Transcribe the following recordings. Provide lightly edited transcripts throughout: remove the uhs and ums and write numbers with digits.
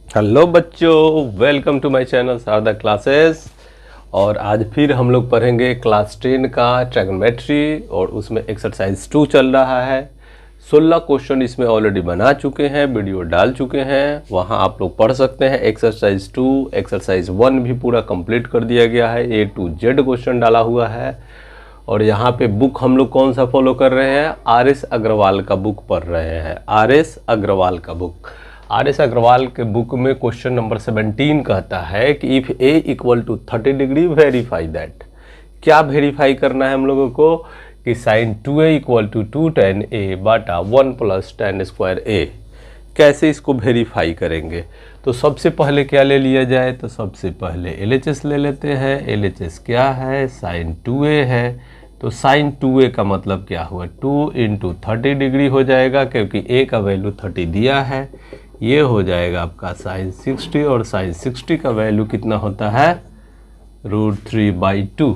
Hello बच्चों, welcome to my channel Sharda classes. और आज फिर हम लोग पढ़ेंगे क्लास 10 का ट्रिग्नोमेट्री और उसमें एक्सरसाइज 2 चल रहा है। 16 क्वेश्चन इसमें ऑलरेडी बना चुके हैं, वीडियो डाल चुके हैं, वहां आप लोग पढ़ सकते हैं। एक्सरसाइज 2, एक्सरसाइज 1 भी पूरा कंप्लीट कर दिया गया है, A to Z क्वेश्चन डाला हुआ है। और यहाँ पे बुक हम लोग कौन सा फॉलो कर रहे हैं? RS अग्रवाल का बुक पढ़ रहे हैं। RS अग्रवाल का बुक, RS अग्रवाल के बुक में क्वेश्चन नंबर 17 कहता है कि if A equal to 30 degree verify that. क्या वेरीफाई करना है हम लोगों को? कि sine 2A equal to 2 tan A बटा 1 प्लस tan स्क्वायर A। कैसे इसको वेरीफाई करेंगे? तो सबसे पहले क्या ले लिया जाए? तो सबसे पहले LHS ले लेते हैं। LHS क्या है? साइन 2A है। तो साइन 2A का मतलब क्या हुआ? 2 इंटू 30 डिग्री हो जाएगा, क्योंकि A का वैल्यू 30 दिया है। ये हो जाएगा आपका साइन 60, और साइन 60 का वैल्यू कितना होता है? √3/2।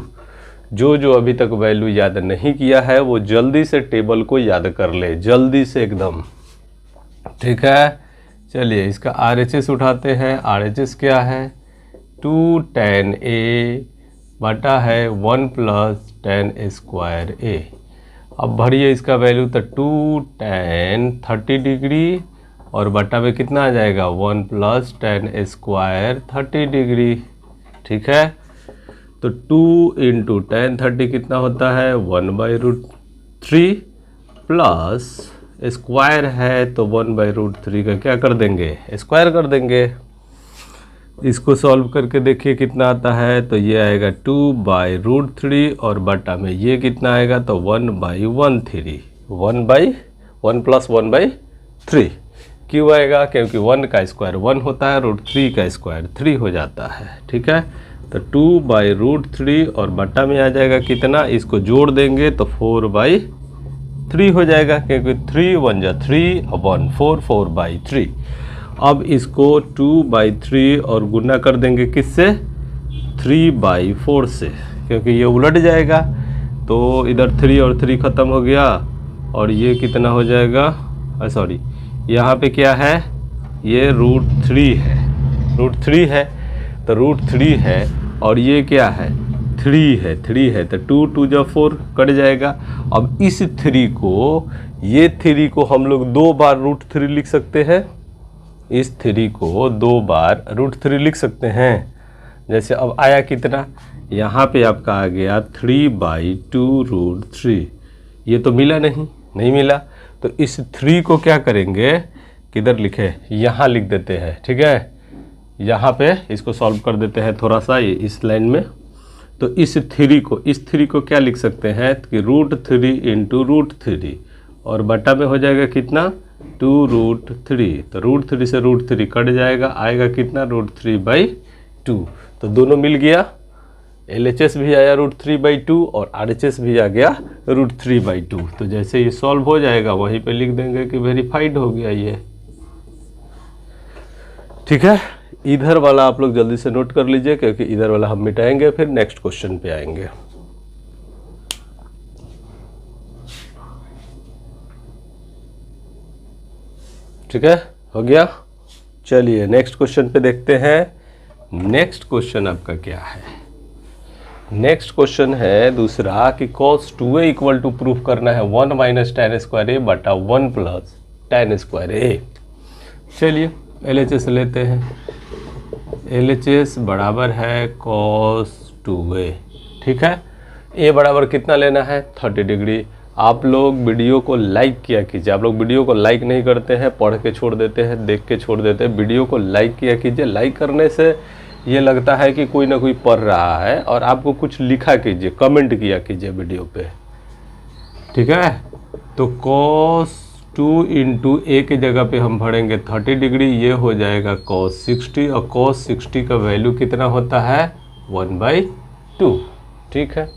जो अभी तक वैल्यू याद नहीं किया है वो जल्दी से टेबल को याद कर ले, जल्दी से एकदम, ठीक है। चलिए इसका RHS उठाते हैं। RHS क्या है? 2 tan A बटा है 1 प्लस tan स्क्वायर A। अब भरिए इसका वैल्यू, तो 2 tan 30 डिग्री और बटा में कितना आ जाएगा? 1 प्लस tan स्क्वायर 30 डिग्री, ठीक है। तो 2 इंटू tan 30 कितना होता है? 1/√3 प्लस स्क्वायर है तो 1/√3 का क्या कर देंगे? स्क्वायर कर देंगे। इसको सॉल्व करके देखिए कितना आता है। तो ये आएगा 2/√3 और बटा में ये कितना आएगा? तो 1/13, 1 प्लस 1/3। क्यों आएगा? क्योंकि 1 का स्क्वायर 1 होता है, √3 का स्क्वायर 3 हो जाता है, ठीक है। तो 2/√3 और बटा में आ जाएगा कितना? इसको जोड़ देंगे तो 4/3 हो जाएगा, क्योंकि 3 1 जा 3 और 1 4, 4/3। अब इसको 2/3 और गुना कर देंगे किससे? 3/4 से, क्योंकि ये उलट जाएगा। तो इधर 3 और 3 ख़त्म हो गया, और ये कितना हो जाएगा? सॉरी, यहाँ पे क्या है? ये √3 है, √3 है। तो √3 है और ये क्या है? 3 है। तो 2 2 जा 4 कट जाएगा। अब इस 3 को, ये 3 को हम लोग 2 बार √3 लिख सकते हैं। इस 3 को 2 बार √3 लिख सकते हैं। जैसे अब आया कितना? यहाँ पे आपका आ गया 3/2√3। ये तो मिला नहीं मिला। तो इस 3 को क्या करेंगे? किधर लिखे? यहाँ लिख देते हैं, ठीक है। यहाँ पे इसको सॉल्व कर देते हैं थोड़ा सा, ये इस लाइन में। तो इस 3 को क्या लिख सकते हैं? कि √3 इंटू √3 और बटा में हो जाएगा कितना? 2√3। तो √3 से √3 कट जाएगा, आएगा कितना? √3/2। तो दोनों मिल गया। LHS भी आया √3/2 और RHS भी आ गया √3/2। तो जैसे ये सॉल्व हो जाएगा वहीं पे लिख देंगे कि वेरीफाइड हो गया ये, ठीक है। इधर वाला आप लोग जल्दी से नोट कर लीजिए, क्योंकि इधर वाला हम मिटाएंगे, फिर नेक्स्ट क्वेश्चन पे आएंगे। ठीक है, हो गया। चलिए नेक्स्ट क्वेश्चन पे देखते हैं। नेक्स्ट क्वेश्चन आपका क्या है? नेक्स्ट क्वेश्चन है दूसरा कि cos 2A equal to proof करना है 1 माइनस tan स्क्वायर A बटा 1 प्लस tan स्क्वायर A। चलिए LHS लेते हैं। LHS बराबर है cos 2A, ठीक है। A बराबर कितना लेना है? 30 डिग्री। आप लोग वीडियो को लाइक किया कीजिए। आप लोग वीडियो को लाइक नहीं करते हैं, पढ़ के छोड़ देते हैं, देख के छोड़ देते हैं। वीडियो को लाइक किया कीजिए। लाइक करने से ये लगता है कि कोई ना कोई पढ़ रहा है, और आपको कुछ लिखा कीजिए, कमेंट किया कीजिए वीडियो पे, ठीक है। तो cos 2 इंटू A की जगह पे हम भरेंगे 30 डिग्री, ये हो जाएगा cos 60, और cos 60 का वैल्यू कितना होता है? 1/2, ठीक है।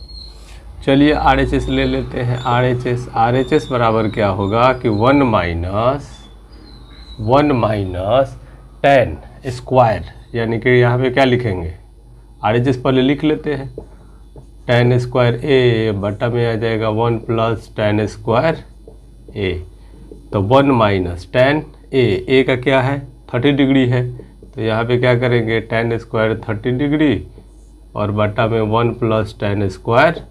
चलिए RHS ले लेते हैं। RHS बराबर क्या होगा? कि 1 माइनस tan स्क्वायर, यानी कि यहाँ पे क्या लिखेंगे? RHS पहले लिख लेते हैं। tan स्क्वायर A बटा में आ जाएगा 1 प्लस tan स्क्वायर A। तो 1 माइनस tan A का क्या है? 30 डिग्री है। तो यहाँ पे क्या करेंगे, tan स्क्वायर 30 डिग्री और बटा में 1 प्लस tan स्क्वायर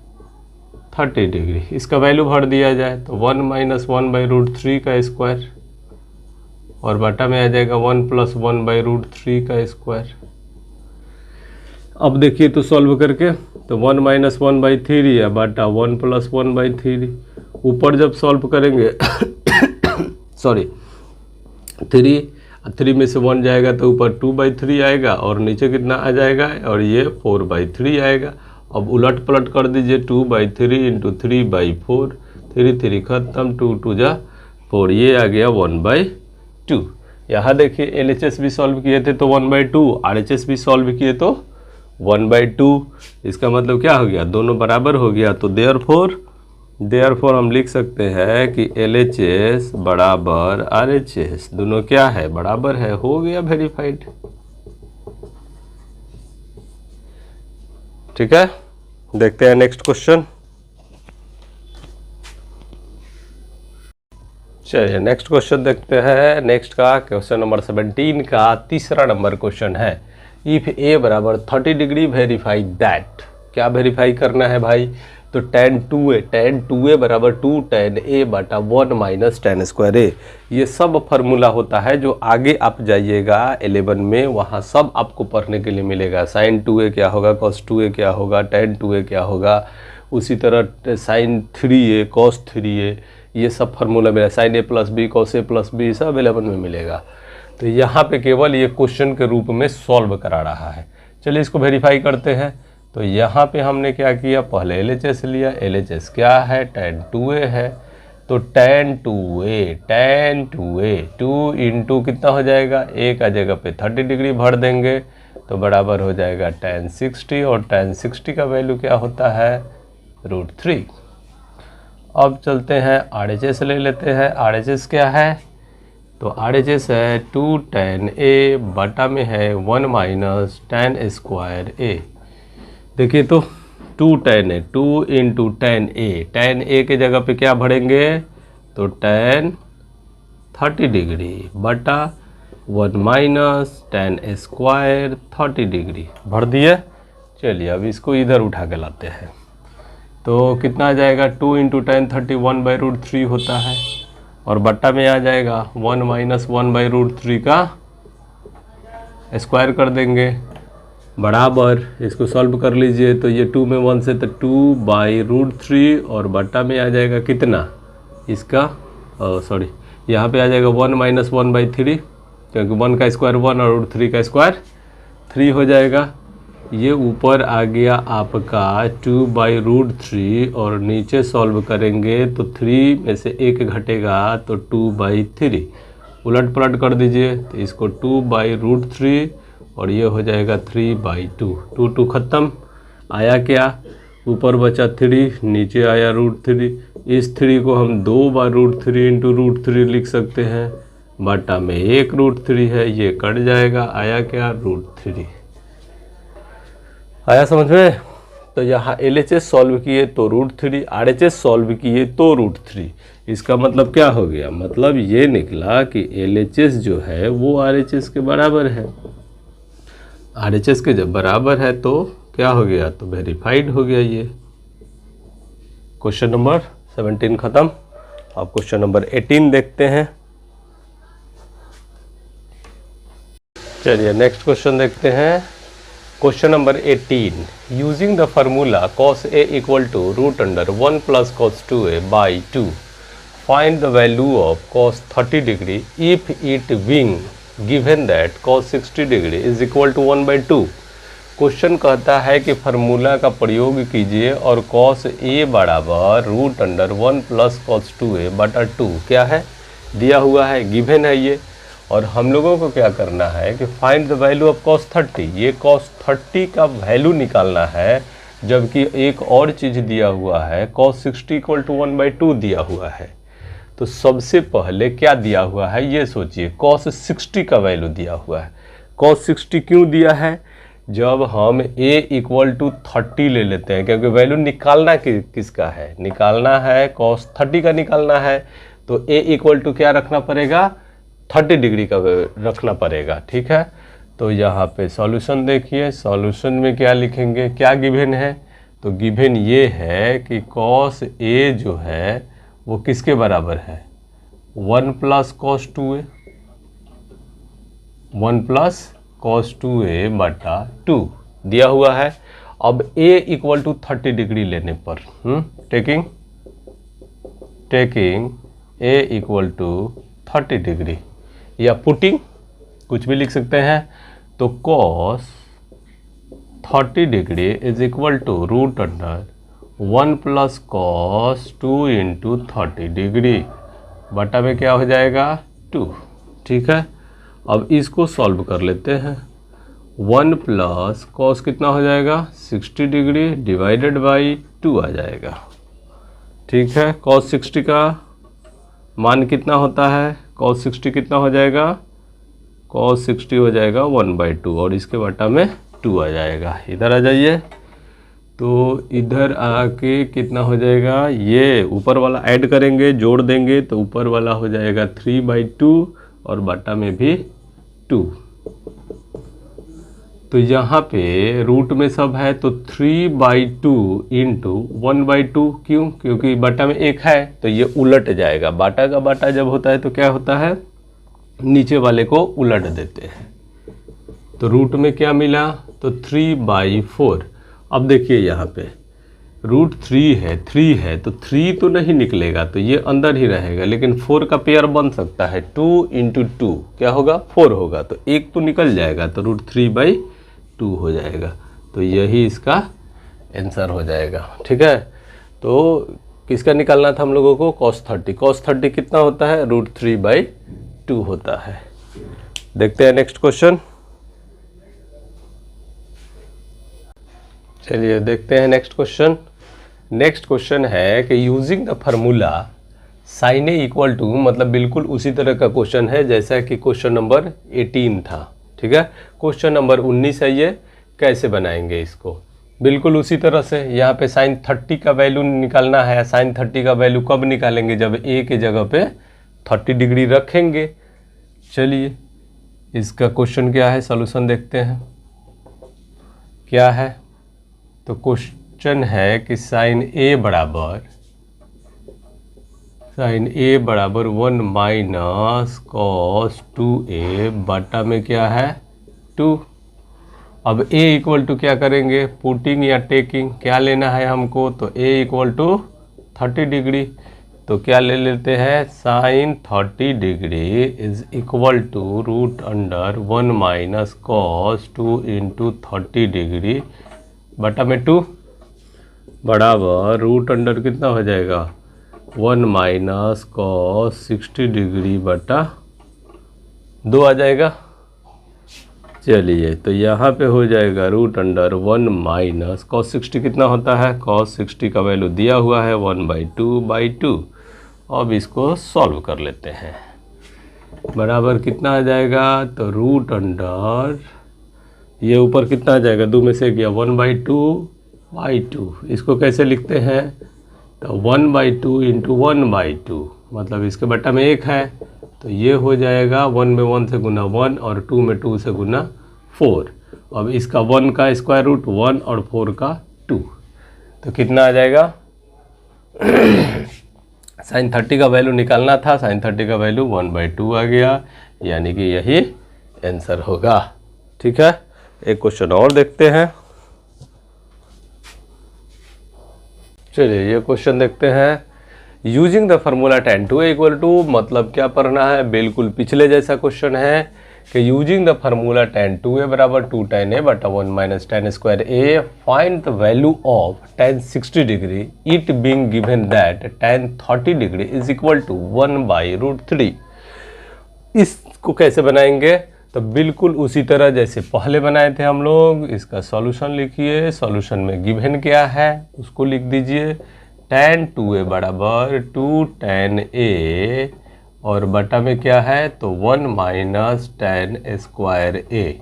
30 डिग्री, इसका वैल्यू भर दिया जाए तो 1 माइनस 1/√3 का स्क्वायर और बटा में आ जाएगा 1 प्लस 1/√3 का स्क्वायर। अब देखिए तो सॉल्व करके, तो 1 माइनस 1/3 है बटा 1 प्लस 1/3। ऊपर जब सॉल्व करेंगे सॉरी 3 में से 1 जाएगा तो ऊपर 2/3 आएगा और नीचे कितना आ जाएगा, और ये 4/3 आएगा। अब उलट पलट कर दीजिए, 2/3 इंटू 3/4, 3 खत्म, 2 2 जा 4, ये आ गया 1/2। यहाँ देखिए LHS भी सॉल्व किए थे तो 1/2, RHS भी सॉल्व किए तो 1/2। इसका मतलब क्या हो गया, दोनों बराबर हो गया। तो देयरफॉर हम लिख सकते हैं कि LHS बराबर RHS, दोनों क्या है, बराबर है, हो गया वेरीफाइड। ठीक है, देखते हैं नेक्स्ट क्वेश्चन। चलिए नेक्स्ट क्वेश्चन देखते हैं। नेक्स्ट का क्वेश्चन नंबर 17 का तीसरा नंबर क्वेश्चन है, इफ ए बराबर 30 डिग्री वेरीफाई दैट। क्या वेरीफाई करना है भाई, तो tan 2a बराबर 2 tan a बटा 1 माइनस tan स्क्वायर a। ये सब फार्मूला होता है जो आगे आप जाइएगा 11 में, वहाँ सब आपको पढ़ने के लिए मिलेगा। sin 2a क्या होगा, cos 2a क्या होगा, tan 2a क्या होगा, उसी तरह sin 3a cos 3a, ये सब फार्मूला मिला। sin a plus B cos a plus B सब 11 में मिलेगा। तो यहाँ पे केवल ये क्वेश्चन के रूप में सॉल्व करा रहा है। चलिए इसको वेरीफाई करते हैं। तो यहाँ पे हमने क्या किया, पहले LHS लिया। LHS क्या है, tan 2a है, तो tan 2a 2 इंटू कितना हो जाएगा, a का जगह पे 30 डिग्री भर देंगे तो बराबर हो जाएगा tan 60, और tan 60 का वैल्यू क्या होता है, √3। अब चलते हैं RHS ले लेते हैं। RHS क्या है, तो RHS है 2 tan a बटा में है 1 माइनस tan स्क्वायर a। देखिए तो 2 tan a, 2 into tan a के जगह पे क्या भरेंगे, तो tan 30 डिग्री बटा 1 माइनस tan स्क्वायर 30 डिग्री भर दिए। चलिए अब इसको इधर उठा के लाते हैं, तो कितना आ जाएगा, 2 इंटू tan 30 1/√3 होता है, और बट्टा में आ जाएगा 1 माइनस 1/√3 का स्क्वायर कर देंगे बराबर। इसको सॉल्व कर लीजिए, तो ये 2 में 1 से तो 2/√3, और बट्टा में आ जाएगा कितना इसका, सॉरी यहाँ पे आ जाएगा 1 माइनस 1/3, क्योंकि 1 का स्क्वायर 1 और √3 का स्क्वायर 3 हो जाएगा। ये ऊपर आ गया आपका 2/√3, और नीचे सॉल्व करेंगे तो 3 में से 1 घटेगा तो 2/3। उलट पलट कर दीजिए, तो इसको 2/√3 और ये हो जाएगा 3/2। 2 ख़त्म, आया क्या, ऊपर बचा 3, नीचे आया √3। इस 3 को हम 2/√3 इंटू √3 लिख सकते हैं, बटा में 1 √3 है, ये कट जाएगा, आया क्या, √3। आया समझ में। तो यहाँ LHS सॉल्व किए तो √3, RHS सॉल्व किए तो √3। इसका मतलब क्या हो गया, मतलब ये निकला कि LHS जो है वो RHS के बराबर है। RHS के जब बराबर है तो क्या हो गया, तो वेरीफाइड हो गया। ये क्वेश्चन नंबर 17 खत्म। अब क्वेश्चन नंबर 18 देखते हैं। चलिए नेक्स्ट क्वेश्चन देखते हैं। Question number 18, using the formula cos a equal to √1 plus cos 2a by 2, find the value of cos 30 degree if it being given that cos 60 degree is equal to 1/2। Question कहता है कि formula का प्रयोग कीजिए और cos a बराबर √1 plus cos 2a बटा 2 क्या है, दिया हुआ है, गिवन है ये। और हम लोगों को क्या करना है कि find the value of cos 30, ये cos 30 का वैल्यू निकालना है, जबकि एक और चीज़ दिया हुआ है cos 60 इक्वल टू 1/2 दिया हुआ है। तो सबसे पहले क्या दिया हुआ है ये सोचिए, cos 60 का वैल्यू दिया हुआ है। cos 60 क्यों दिया है, जब हम a इक्वल टू 30 ले लेते हैं, क्योंकि वैल्यू निकालना किसका है, निकालना है cos 30 का निकालना है, तो a इक्वल टू क्या रखना पड़ेगा, 30 डिग्री का रखना पड़ेगा। ठीक है, तो तो यहाँ पे सॉल्यूशन देखिए, सॉल्यूशन में क्या लिखेंगे, क्या गिवन है, तो गिवन ये है कि cos A जो है वो किसके बराबर है, 1 + cos 2A, 1 + cos 2A बटा 2 दिया हुआ है। अब A = 30 डिग्री लेने पर टेकिंग A = 30 डिग्री या पुटिंग कुछ भी लिख सकते हैं, तो cos 30 degree is equal to √1 + cos 2 × 30 degree बटा में क्या हो जाएगा 2। ठीक है, अब इसको सॉल्व कर लेते हैं। 1 + cos कितना हो जाएगा 60 डिग्री डिवाइडेड बाई 2 आ जाएगा। ठीक है, cos 60 का मान कितना होता है, cos 60 कितना हो जाएगा, cos 60 हो जाएगा 1/2 और इसके बटा में 2 आ जाएगा। इधर आ जाइए, तो इधर आके कितना हो जाएगा, ये ऊपर वाला ऐड करेंगे, जोड़ देंगे तो ऊपर वाला हो जाएगा 3/2 और बटा में भी 2। तो यहाँ पे रूट में सब है तो 3/2 × 1/2, क्यों, क्योंकि बटा में 1 है तो ये उलट जाएगा। बाटा का बाटा जब होता है तो क्या होता है, नीचे वाले को उलट देते हैं। तो रूट में क्या मिला, तो 3/4। अब देखिए यहाँ पे √3 है तो 3 तो नहीं निकलेगा तो ये अंदर ही रहेगा, लेकिन 4 का पेयर बन सकता है, 2 × 2 क्या होगा 4 होगा, तो 1 तो निकल जाएगा तो √3/2 हो जाएगा। तो यही इसका आंसर हो जाएगा। ठीक है, तो किसका निकालना था हम लोगों को, cos 30 कितना होता है, √3/2 होता है। देखते हैं नेक्स्ट क्वेश्चन। चलिए देखते हैं नेक्स्ट क्वेश्चन। नेक्स्ट क्वेश्चन है कि using the formula sin A = मतलब बिल्कुल उसी तरह का क्वेश्चन है जैसा कि क्वेश्चन नंबर 18 था। ठीक है, क्वेश्चन नंबर 19 है, ये कैसे बनाएंगे इसको, बिल्कुल उसी तरह से। यहाँ पे sin 30 का वैल्यू निकालना है। sin 30 का वैल्यू कब निकालेंगे, जब A के जगह पे 30 डिग्री रखेंगे। चलिए इसका क्वेश्चन क्या है, सॉल्यूशन देखते हैं क्या है। तो क्वेश्चन है कि sin A बराबर 1 - cos 2A बटा में क्या है 2। अब A = क्या करेंगे, पुटिंग या टेकिंग, क्या लेना है हमको, तो A = 30 डिग्री। तो क्या ले लेते हैं, sin 30 degree is equal to √1 - cos 2 × 30 degree बटा में 2 बराबर √अंडर कितना हो जाएगा 1 - cos 60 डिग्री बटा 2 आ जाएगा। चलिए तो यहाँ पे हो जाएगा √1 - cos 60 कितना होता है, cos 60 का वैल्यू दिया हुआ है 1/2/2। अब इसको सॉल्व कर लेते हैं, बराबर कितना आ जाएगा, तो √अंडर ये ऊपर कितना आ जाएगा, 2 में से गया 1/2/2। इसको कैसे लिखते हैं, तो 1/2 × 1/2 मतलब इसके बटा में 1 है तो ये हो जाएगा 1 में 1 से गुना 1 और 2 में 2 से गुना 4। अब इसका 1 का स्क्वायर रूट 1 और 4 का 2, तो कितना आ जाएगा sin 30 का वैल्यू निकालना था, sin 30 का वैल्यू 1/2 आ गया, यानी कि यही आंसर होगा। ठीक है, एक क्वेश्चन और देखते हैं। चलिए ये क्वेश्चन देखते हैं। Using the formula tan 2A = मतलब क्या पढ़ना है, बिल्कुल पिछले जैसा क्वेश्चन है कि using the formula tan 2A बराबर 2 tan A बटा 1 - tan square A find the value of tan 60 degree it being given that tan 30 degree is equal to 1/√3। इसको कैसे बनाएंगे, तो बिल्कुल उसी तरह जैसे पहले बनाए थे हम लोग। इसका सॉल्यूशन लिखिए, सॉल्यूशन में गिवन क्या है उसको लिख दीजिए। tan 2A बराबर 2 tan A और बटा में क्या है, तो 1 - tan स्क्वायर A।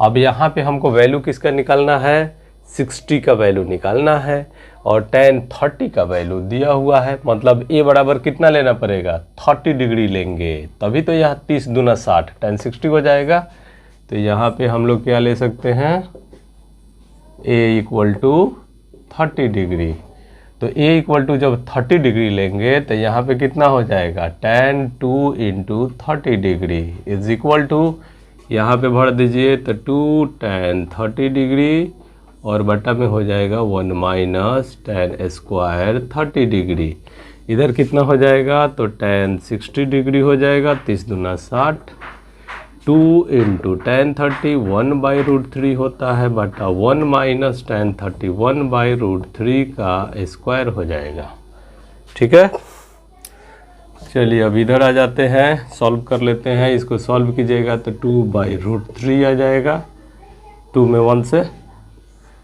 अब यहाँ पे हमको वैल्यू किसका निकालना है, 60 का वैल्यू निकालना है और tan 30 का वैल्यू दिया हुआ है, मतलब A बराबर कितना लेना पड़ेगा 30 डिग्री लेंगे, तभी तो यहाँ 30 दूना 60 tan 60 हो जाएगा। तो यहाँ पे हम लोग क्या ले सकते हैं, a इक्वल टू 30 डिग्री। तो a इक्वल टू जब 30 डिग्री लेंगे तो यहाँ पे कितना हो जाएगा, tan 2 into 30 degree is equal to, यहाँ पे भर दीजिए तो 2 tan 30 डिग्री और बटा में हो जाएगा 1 माइनस tan स्क्वायर 30 डिग्री। इधर कितना हो जाएगा, तो tan 60 डिग्री हो जाएगा, 30 दूना 60, 2 इंटू tan 30 1/√3 होता है बटा 1 माइनस tan 30 1/√3 का स्क्वायर हो जाएगा। ठीक है, चलिए अब इधर आ जाते हैं, सॉल्व कर लेते हैं। इसको सॉल्व कीजिएगा तो 2/√3 आ जाएगा, 2 में 1 से,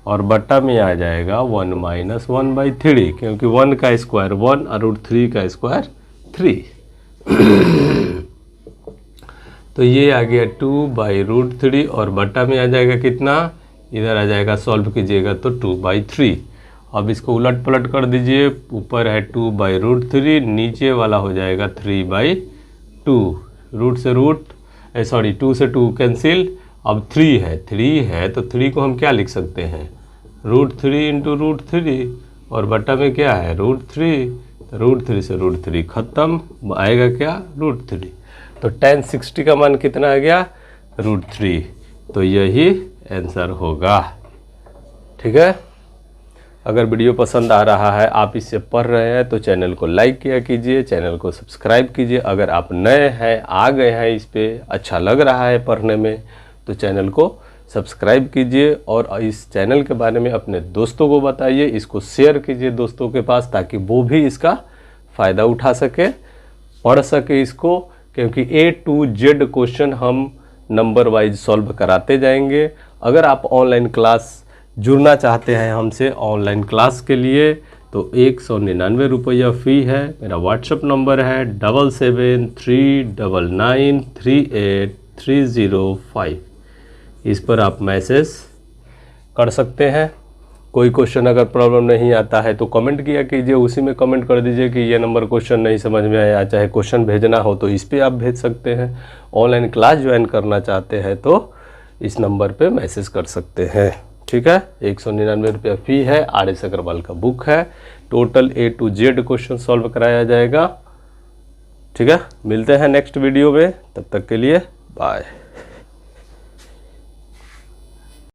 और बट्टा में आ जाएगा 1 माइनस 1/3, क्योंकि 1 का स्क्वायर 1 और √3 का स्क्वायर 3। तो ये आ गया 2/√3 और बट्टा में आ जाएगा कितना, इधर आ जाएगा, सॉल्व कीजिएगा तो 2/3। अब इसको उलट पलट कर दीजिए, ऊपर है 2/√3, नीचे वाला हो जाएगा 3/2। रूट से रूट, सॉरी 2 से 2 कैंसिल, अब 3 है तो 3 को हम क्या लिख सकते हैं, √3 इंटू √3, और बट्टा में क्या है √3, तो √3 से √3 खत्म, आएगा क्या √3। तो tan 60 का मान कितना आ गया, √3। तो यही आंसर होगा। ठीक है, अगर वीडियो पसंद आ रहा है, आप इससे पढ़ रहे हैं, तो चैनल को लाइक किया कीजिए, चैनल को सब्सक्राइब कीजिए। अगर आप नए हैं, आ गए हैं इस पे, अच्छा लग रहा है पढ़ने में, तो चैनल को सब्सक्राइब कीजिए और इस चैनल के बारे में अपने दोस्तों को बताइए, इसको शेयर कीजिए दोस्तों के पास, ताकि वो भी इसका फ़ायदा उठा सके, पढ़ सके इसको, क्योंकि A to Z क्वेश्चन हम नंबर वाइज सॉल्व कराते जाएंगे। अगर आप ऑनलाइन क्लास जुड़ना चाहते हैं हमसे ऑनलाइन क्लास के लिए, तो 199 रुपया फ़ी है। मेरा व्हाट्सएप नंबर है 7739398305। इस पर आप मैसेज कर सकते हैं। कोई क्वेश्चन अगर प्रॉब्लम नहीं आता है तो कमेंट किया कीजिए, उसी में कमेंट कर दीजिए कि ये नंबर क्वेश्चन नहीं समझ में आया, चाहे क्वेश्चन भेजना हो तो इस पे आप भेज सकते हैं। ऑनलाइन क्लास ज्वाइन करना चाहते हैं तो इस नंबर पे मैसेज कर सकते हैं। ठीक है, 199 रुपया फ़ी है। RS अग्रवाल का बुक है, total A to Z question solve कराया जाएगा। ठीक है, मिलते हैं नेक्स्ट वीडियो में, तब तक के लिए बाय।